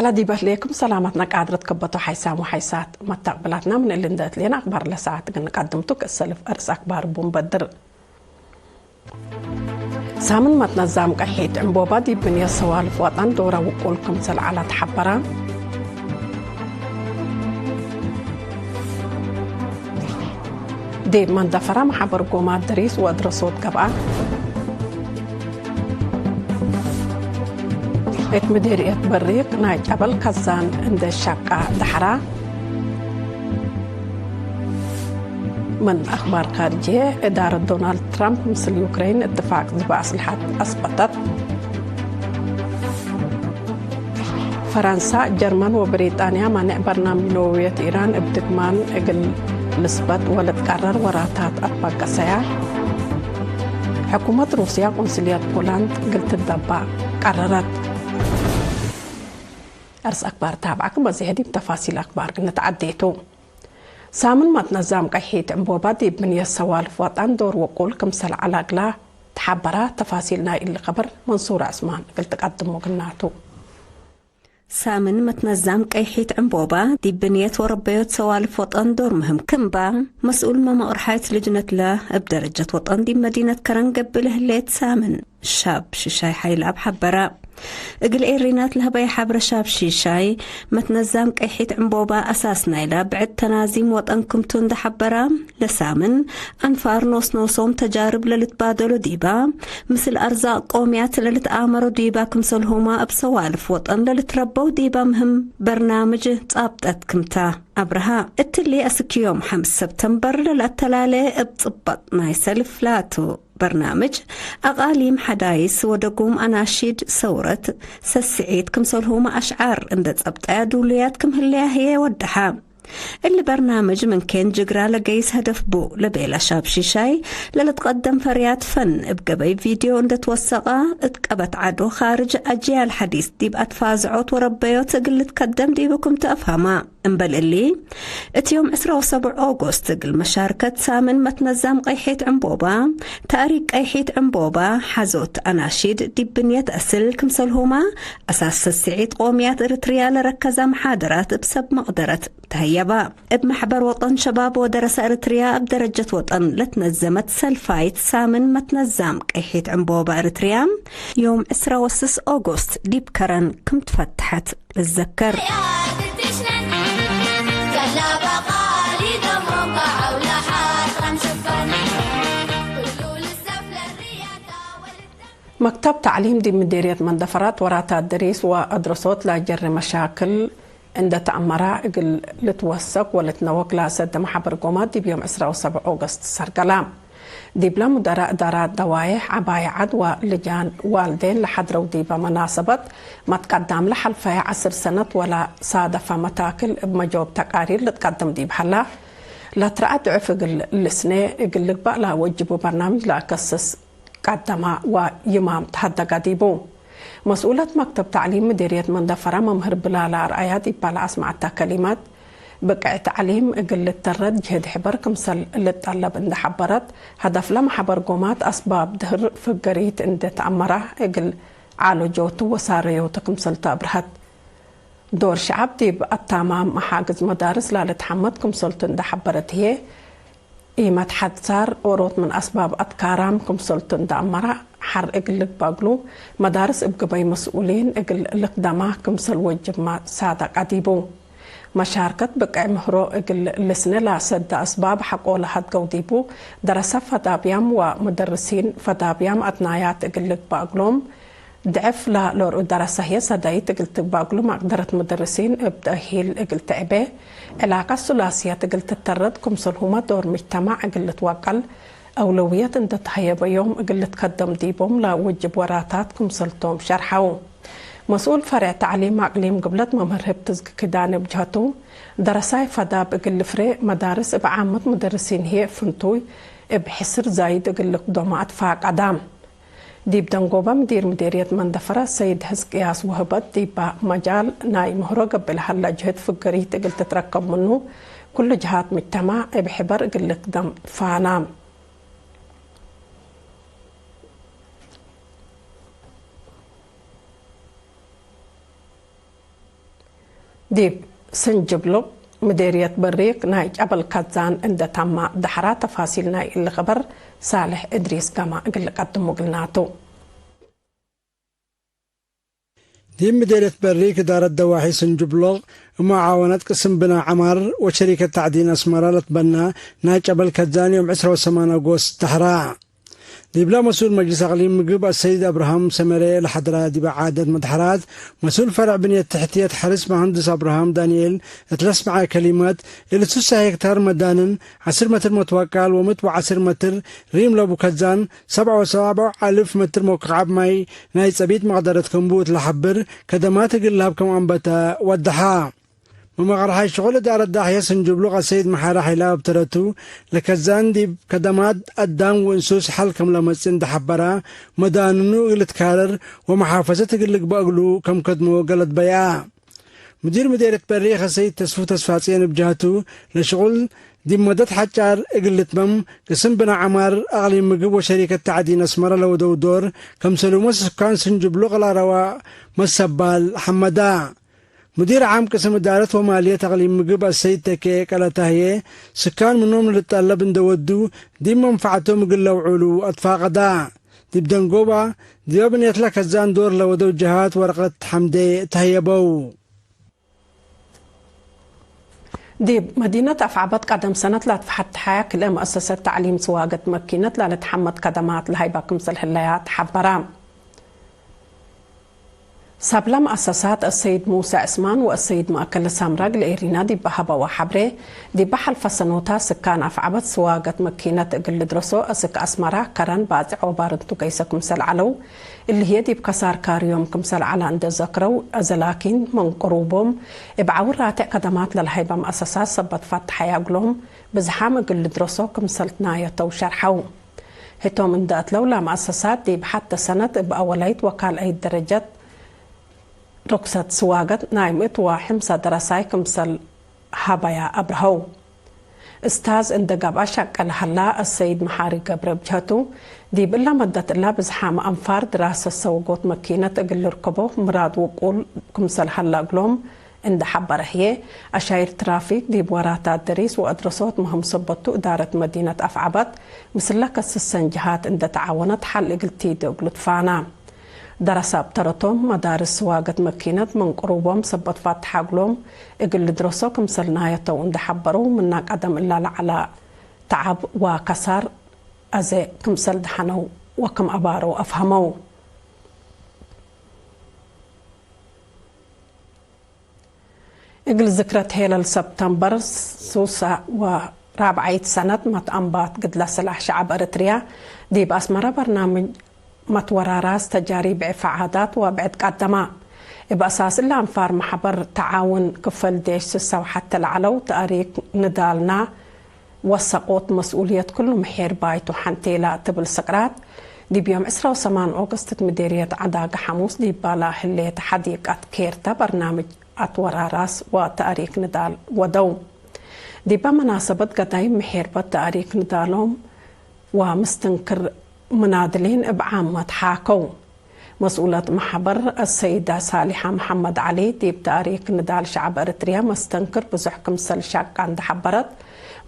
سلادي بهليكم سلامتنا قادرة كبتو حيسام وحيسات ما تقبلاتنا من اللي ندات لنا أخبار لساعات قدمتك السلف أرس أخبار بومبدر سامن ما تنظام قحيت عمبوبا دي بنية سوالف وطن دورة وقولكم سل على تحبرا دي من دفرا محبر قومات دريس وادرسوت قبعا مديرية بريق ناي جبل كزان عند الشقة دحرة من أخبار خارجية إدارة دونالد ترامب مثل يوكرين اتفاق ذبح أسلحة أثبتت فرنسا جرمن وبريطانيا منع برنامج نووية إيران ابتكمان إقل لسبت ولتكرر وراتات أطباق سيا حكومة روسيا قنصلية بولند قلت الدبا قررت أرس أخبار تابعكم بزيادة تفاصيل أخبار نتعديتو سامن ما تنظام قحيت عمبوبا دي بنية سوالف وطن دور وقول كمسل على قلا تحبرا تفاصيلنا اللي خبر منصور عثمان قلت قدمو قلناتو سامن متنظم قيحيت عمبوبا دي بنية وربيوت سوالف وطن دور مهم كمبا مسؤول ماما أرحيت لجنة له بدرجة وطن دي مدينة كرن قبله الليت سامن الشاب شيشاي حيلعب حبرا اقل ايرينات لها بي حبر شاب شيشاي متنظم قيحيت عمبوبا أساس نايلا بعد تنازيم وطنكم تند حبرا لسامن أنفار نوصوم تجارب للتبادلو ديبا مثل أرزاق قوميات للتآمرو ديبا كمسلهما بسوالف وطن للتربو ديبا مهم برنامج تابتت كمتا أبرها التلي أسكيوم 5 سبتمبر للأتلالي بطبط نايسلف لاتو برنامج أقاليم حدايس ودقوم أناشيد سورة سسعيد كمسلهما أشعار اندت أبطايا دولياتكم هليا هي ودحا اللي برنامج من كان جقرا لقيس هدف بو لبيلا شاب شيشاي للتقدم فريات فن بقبي فيديو اند توثقا اتقبت عدو خارج أجيال حديث ديب أتفازعوت وربيوت قل تقدم ديبكم تأفهما انبل اللي اتيوم 27 أغسطس قل مشاركة سامن متنظم قيحيت عمبوبا تاريخ قيحيت عمبوبا حزوت أناشيد ديب بنية أسل كمسلهما أساس السعيد قوميات إرتريا لركزة محاضرات بسب مقدرة تهيبا بمحبر وطن شباب ودرس إرتريا بدرجة وطن لتنظمت سلفايت سامن متنظم قيحيت عمبوبا إرتريا يوم 26 أغسطس ديب كرن كم تفتحت للذكر مكتب تعليم دي مديرية مندفرات وراتا الدريس وأدرسوت لاجر مشاكل عند تأمرا اقل لتوثق ولتنوق لاسد محبر قومات دي بيوم 27 أغسطس سرقلام دي بلا مدراء دارات دوايح عباية عد ولجان والدين لحضروا دي بمناسبة ما تقدم لحلفة 10 سنة ولا صادف متاكل بمجوب تقارير لتقدم دي بحلا لا ترأت عفق السنة اقل لك بقى لا وجبوا برنامج لا كسس قدما ويمام تهدى قديبو مسؤولة مكتب تعليم مديرية مندفرة ممهر بلالا رأيات إبالا أسمع كلمات بقع تعليم اقل الترد جهد حبر كمسل اللي تطلب عند حبرت هدف لما حبر قومات أسباب دهر فقريت عند تأمره اقل عالو جوتو وساريو تكمسل تابرهت دور شعب ديب التمام محاجز مدارس لا لتحمد كمسلت عند حبرت هي إيمة حد صار أوروت من أسباب أتكارام كمسلتن دامرة حر إقلق باقلو مدارس إبقبي مسؤولين إقلق دامه كمسل وجب ما صادق عديبو مشاركة بقع مهرو إقل لسنة لا سد أسباب حقو لحد قوديبو درسة فدابيام ومدرسين فدابيام أتنايات إقلق باقلوم ضعف لا لور دراسة هي سدايت قلت باقلو مقدرة مدرسين بتأهيل قلت عبه علاقة ثلاثية قلت الترد كمسلهما دور مجتمع قلت وقل أولوية انت تهيب يوم قلت قدم ديبهم لا وجب وراتات كمسلتهم شرحوا مسؤول فرع تعليم أقليم قبلت ممهر بتزق كدان بجهته درساي فداب قل فريق مدارس بعامة مدرسين هي فنتوي بحسر زايد قلت دومات فاق عدام ديب دنقوبة مدير مديرية مندفرة سيد هزقياس وهبت ديبا مجال ناي مهرو قبل هلا جهد فقري تقل تتركب منه كل جهات مجتمع بحبر قل قدم فانام ديب سنجبلو مديرية بريق ناي جبل كزان عند تم دحرا تفاصيل ناي الخبر صالح إدريس كما قل قدمو قلناتو. دي مديرية بريق إدارة دواحي سنجبلو ومعاونة قسم بنا عمار وشركة تعدين أسمرة لتبنى ناي جبل كزان يوم 28 أغسطس دحرا. دي بلا مسؤول مجلس أقليم مقب السيد أبراهام سمري لحضرة دي بعادة مدحرات مسؤول فرع بنية تحتية حرس مهندس أبراهام دانييل اتلس معي كلمات اللي 6 هكتار مدانا 10 متر متوكل ومت 10 متر ريم لابو كزان 77,000 متر مكعب ماي ناي صبيت مقدرة كمبوت لحبر كدمات قلاب كم أنبتا ودحا ومغر هاي شغل دار الداحية سنجبلو السيد محارة حيلا بترتو لكزان دي كدمات الدام وانسوس حل كم لمسين دحبرا مداننو قلت كارر ومحافظة قلق بأقلو كم كدمو قلت بيا مدير مديرة بريخ السيد تسفاتين بجهتو لشغل دي مدد حجار قلت بم قسم بنا عمار أغلي مقب وشركة تعدين أسمر لو دور كم سلو سكان سنجبلو غلا روا مسبال حمدا مدير عام قسم إدارة ومالية تقليم مقب السيد تكي قالتها سكان منهم للطلب اندودو دي منفعتهم قلوا علو أطفاقدا دي بدنقوبة دي بنيت لك الزان دور لودو جهات ورقة حمدي تهيبو. دي مدينة أفعبت قدم سنة لا تفحت حياك لمؤسسة تعليم سواقة مكينة لا لتحمد قدمات لهيبا كمسل هلايات حبرام. سابلا مؤسسات السيد موسى عثمان والسيد مؤكل سامراق لإيرينا دي بهبا وحبري دي بحل فسنوتا سكان أفعبت سواقة مكينة قل درسو أسك أسمرا كران بازع وبارنتو كيسا كمسل علو اللي هي دي بكسار كاريوم كمسل على عند الزكرو أزلاكين من قروبهم ابعور راتع قدمات للهيبا مؤسسات سبت فتح يقلهم بزحام قل درسو كمسل نايتو شرحو هتو من دات لولا مؤسسات دي بحتى سنة بأوليت وكال أي درجات رقصة سواقة نايمت وحمسة دراساي كمسل هابايا أبرهو استاذ اندقاب أشاك الهلا السيد محاري قبر بجهتو دي بلا مدة الله بزحام أنفار دراسة سوقوت مكينة اقل ركبو مراد وقول كمسل هلا قلوم عند حبر هي أشاير ترافيك دي بوراتات دريس وأدرسوت مهم صبتو إدارة مدينة أفعبت مثل لك السسن جهات عند تعاونت حل اقلتي دي اقلت فانا دراسة بترتهم مدارس سواقة مكينة من قروبهم سبت فتح قلوم اقل درسو كمسل نايتو عند حبرو مناك عدم إلا على تعب وكسار أزي كمسل دحنو وكم أبارو أفهمو اقل ذكرت هيلة سبتمبر سوسة ورابعية سنة متأنبات قد لسلاح شعب أريتريا دي بأسمرة برنامج متورا راس تجاري بعفعادات وبعد قدما بأساس الله أنفار محبر تعاون كفل ديش سسا وحتى العلو تاريك ندالنا وسقوط مسؤولية كل محير بايتو حنتيلا تبل سقرات دي بيوم 28 أغسطس مديرية عداق حموس دي بالا هلية حديقة كيرتا برنامج أتورا راس وتاريك ندال ودو دي بمناسبة قدايم محير بتاريك ندالهم ومستنكر منادلين بعامة حاكو مسؤولة محبر السيدة صالحة محمد علي دي بتاريخ ندال شعب أريتريا مستنكر بزح كمسل شاك عند حبرت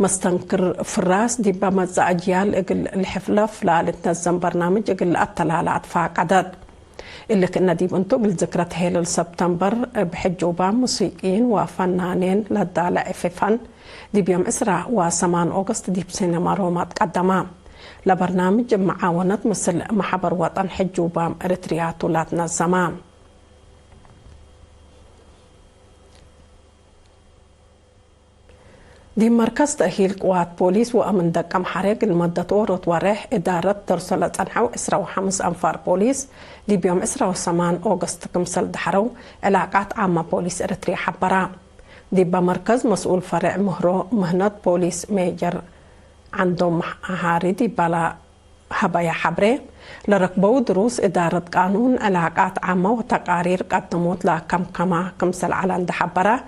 مستنكر فراس دي بمزا أجيال اقل الحفلة فلالة نزم برنامج اقل التلالات فاقدد اللي كنا دي بنتو بالذكرة هيل سبتمبر بحجوبة موسيقيين وفنانين للدالة فن دي بيوم إسراء وسمان أغسطس دي بسينما رومات قدما لبرنامج معاونة مثل محبر وطن حجوبام أريتريا طولاتنا الزمان دي مركز تأهيل قوات بوليس وأمن دقم حريق المدة ورط وريح إدارة درسلة أنحو إسرا وحمس أنفار بوليس دي بيوم إسرا وسمان أوغسط كمسل دحرو علاقات عامة بوليس أريتريا حبرا دي بمركز مسؤول فرع مهنة بوليس ميجر عندهم هاردي بلا هبايا حبري لركبوا دروس إدارة قانون علاقات عامة وتقارير قدموت لكم كمسل على عند حبرة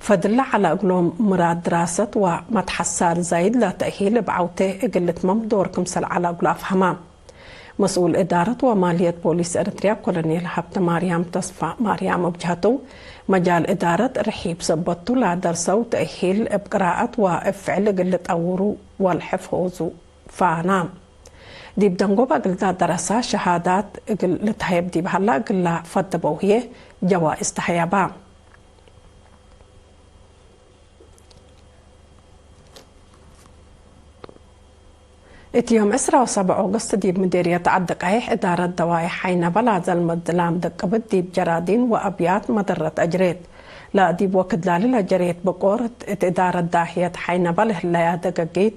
فدل على قلوم مراد دراسة ومتحسار زايد لتأهيل بعوته قلت ممدور كمسل على قلاف هما مسؤول إدارة ومالية بوليس إريتريا كولونيل حبت مريم تصفى مريم بجهته مجال إدارة رحيب سبطو لا درسوا تأهيل بقراءة وفعل قلة أورو والحفظ فانا دي بدنقوبة قلتا درسة شهادات قلة هيب دي بحلا قلة فدبوهية جوائز تحيابا يوم 7 أغسطس ديب مديرية عدق عيح إدارة دواعي حين بلاد المدلام دقبت ديب جرادين وأبيات مدرة أجريت لا ديب وقت لالي لجريت بقورة إدارة داهية حين بله لا دقاقيت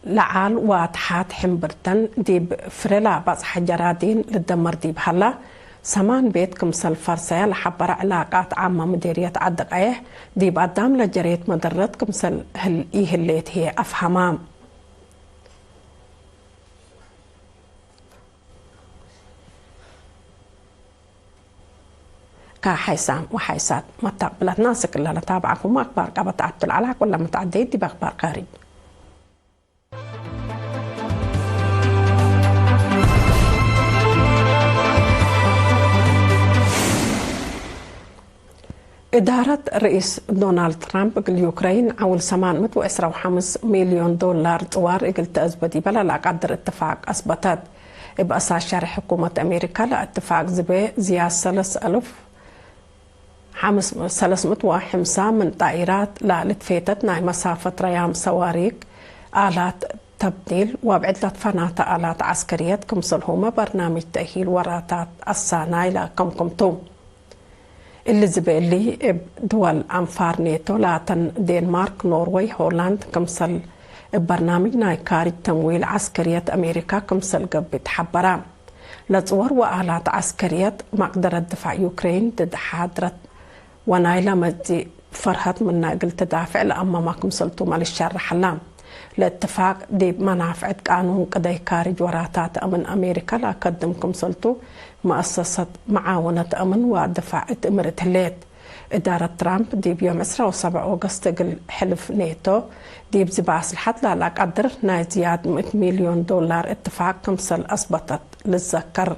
لعال واتحات حمبرتن ديب فرلا بصح جرادين للدمر ديب هلا سمان بيت كمسل فرسية لحبر علاقات عامة مديرية عدق عيح ديب قدام لجريت مدرة كمسل هليت هي أفهمام كحيسام وحيسات متقبلت ناسك اللي نتابعكم أخبار قبل تعدل على كل متعديد بأخبار قارب إدارة رئيس دونالد ترامب اليوكرين عول 825 مليون دولار طوار قلت أزبدي بلا لا قدر اتفاق أثبتت بأساس شرح حكومة أمريكا لاتفاق زبي زيادة 305 من طائرات لتفيتت ناي مسافة ريام صواريخ آلات تبديل وبعدة فنادق آلات عسكرية كمسلهما برنامج تأهيل وراتات الصاناي لكمكمتوم اللي زبالي دول أنفار نيتو لاتن دنمارك نوروي هولند كمسل برنامج ناي كارج تمويل عسكرية أمريكا كمسل قبت حبرا لتصور وآلات عسكرية مقدرة دفاع يوكرين ضد حادرة ونايلة مدي فرحت من ناقل تدافع لأما ما كمسلتو مال الشر حلام لاتفاق دي منافعة قانون قدي كارج وراتات أمن أمريكا لا قدم كمسلتو مؤسسة معاونة أمن ودفاع إمرة الليت إدارة ترامب دي بيوم 7 أغسطس حلف نيتو دي بزباس الحد لا قدر ناي زياد 100 مليون دولار اتفاق كمسل أثبتت للذكر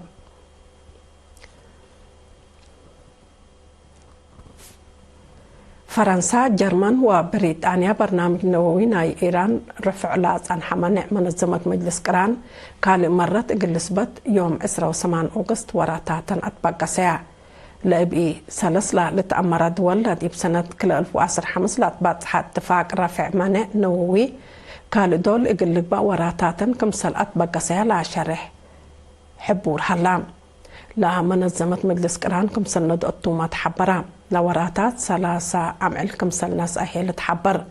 فرنسا جرمن وبريطانيا برنامج نووي ناي إيران رفع لاصان حمانع منظمة مجلس قران كالي مرت اقلسبت يوم 8 أغسطس وراتاتن أطبق ساعة لأبقي سلسلة لتأمر دول لدي بسنة كل 2015 لأطبق اتفاق رفع مانع نووي كالي دول اقلقبا وراتاتن كمسل أطبق ساعة لا شرح حبور حلام لا منظمة مجلس قران كمسل ند أطومات حبرا لوراتات 3 عمل كمسل ناس أهيل تحبر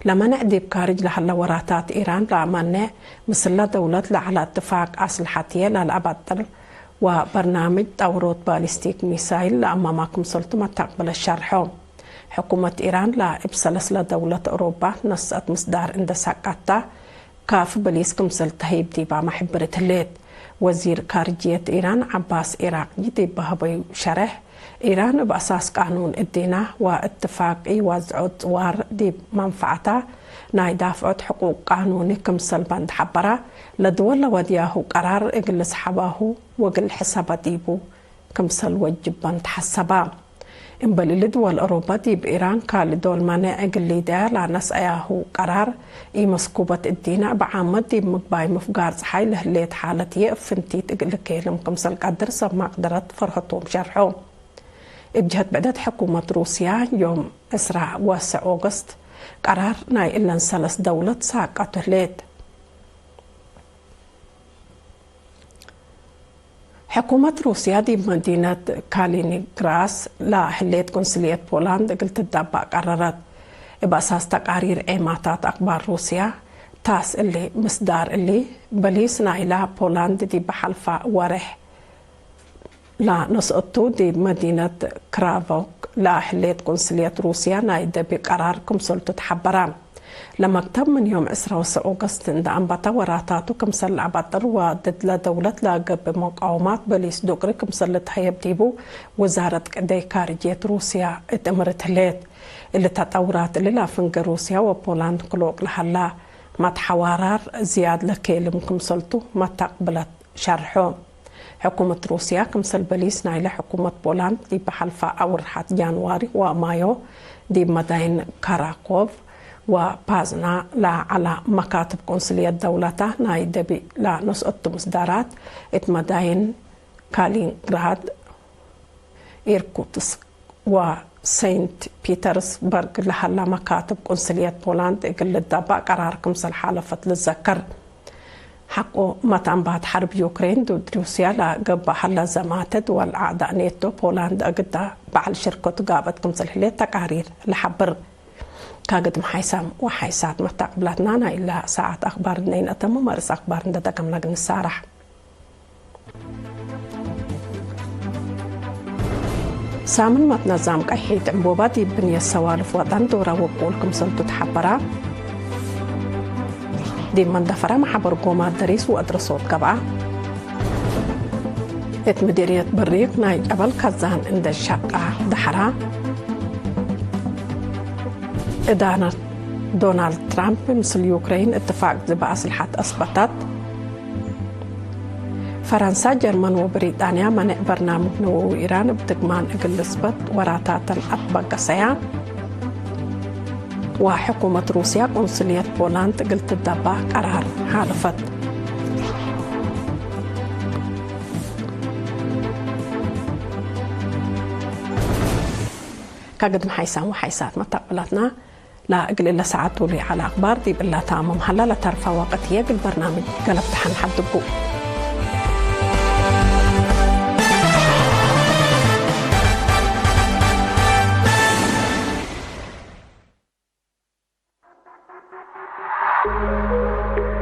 لما نعدي بكارج لحلا وراتات إيران لا منع مثل دولة لعلى اتفاق أسلحتية للأبطل وبرنامج دورات باليستيك ميسايل لأما ما كمسلتو ما تقبل الشرحو حكومة إيران لا إبسلس لدولة أوروبا نصت مصدار عند ساقاتا كاف بليس كمسل تهيب ديبا محبرة الليت وزير خارجية إيران عباس إراقي ديبا هبي شرح إيران بأساس قانون الدينة واتفاقي وزعود وار ديب منفعتا ناي دافعت حقوق قانوني كمسل بند حبرا لدول ودياهو قرار اجلس حباهو وقل حسابا ديبو كمسل وجب بند حسابا انبالي لدول أوروبا ديب إيران كالدول مانع اجلي دا لا نسأياهو قرار اي مسكوبة الدينة بعامد ديب مقباي مفقار صحي لهليت حالتي افنتيت اجل كيلم كمسل قدر سب مقدرت فرحتهم شرحو بجهة بعدت حكومة روسيا يوم 9 أغسطس قرار ناي إلا نسلس دولة ساقات هليت حكومة روسيا دي مدينة كالينيغراس لا هليت قنصلية بولندا قلت الدابة قررت بأساس تقارير إيماتات أخبار روسيا تاس اللي مصدار اللي بليس نايلا بولندا دي بحلفة ورح لا نسقطو دي مدينة كرافوك لا حليت قنصلية روسيا نايدة بقرار كمسلتو تحبران لمكتب من يوم 10 أغسطس دا أنبتا وراتاتو كمسل عبطر وضد لدولة لاقب بمقاومات بليس دوغري كمسل تهيب ديبو وزارة قدي خارجية روسيا اتمرت هليت اللي تطورات اللي لافنق روسيا وبولند كلوك لحلا ما تحوارار زياد لكيلم كمسلتو ما تقبلت شرحه حكومة روسيا كمثل بليس نايلة حكومة بولند دي بحلفة أورحة جانواري ومايو دي مدين كاراكوف وبازنا لا على مكاتب قنصلية دولته ناي دبي لا نسقط مصدرات اتمدين كالينغراد إيركوتسك وسينت بيترسبرغ لحلا مكاتب قنصلية بولند إقل الدبا قرار كمثل حالفة للذكر حقو متان بعد حرب يوكرين ضد روسيا لقبا حلا زماتد والأعداء نيتو بولند أقدا بعل شركة قابت كمثل هلية تقارير لحبر كاقد محيسام وحيسات متقبلتنا إلا ساعة أخبار نين أتم ممارس أخبار نددكم لقن السارح سامن متنظام كحيت عمبوبات بنية السوالف وطن دورا وقولكم سنتو تحبرا دي من دفرا محبر قومات دريس وأدرسوت قبعة مديرية بريق ناي جبل كزان عند الشقة دحرا إدانة دونالد ترامب مثل يوكرين اتفاق ذبا أسلحة أثبتت فرنسا جرمن وبريطانيا منع برنامج نووي إيران بتقمان إقل إثبات وراتات أطبق سيا وحكومة روسيا قنصلية بولند قلت الدبا قرار حالفت كقد محيسان وحيسات متقبلتنا لا أقل إلا ساعات تولي على أخبار دي بالله تامم هلا لا ترفع وقتية بالبرنامج قلب تحن حد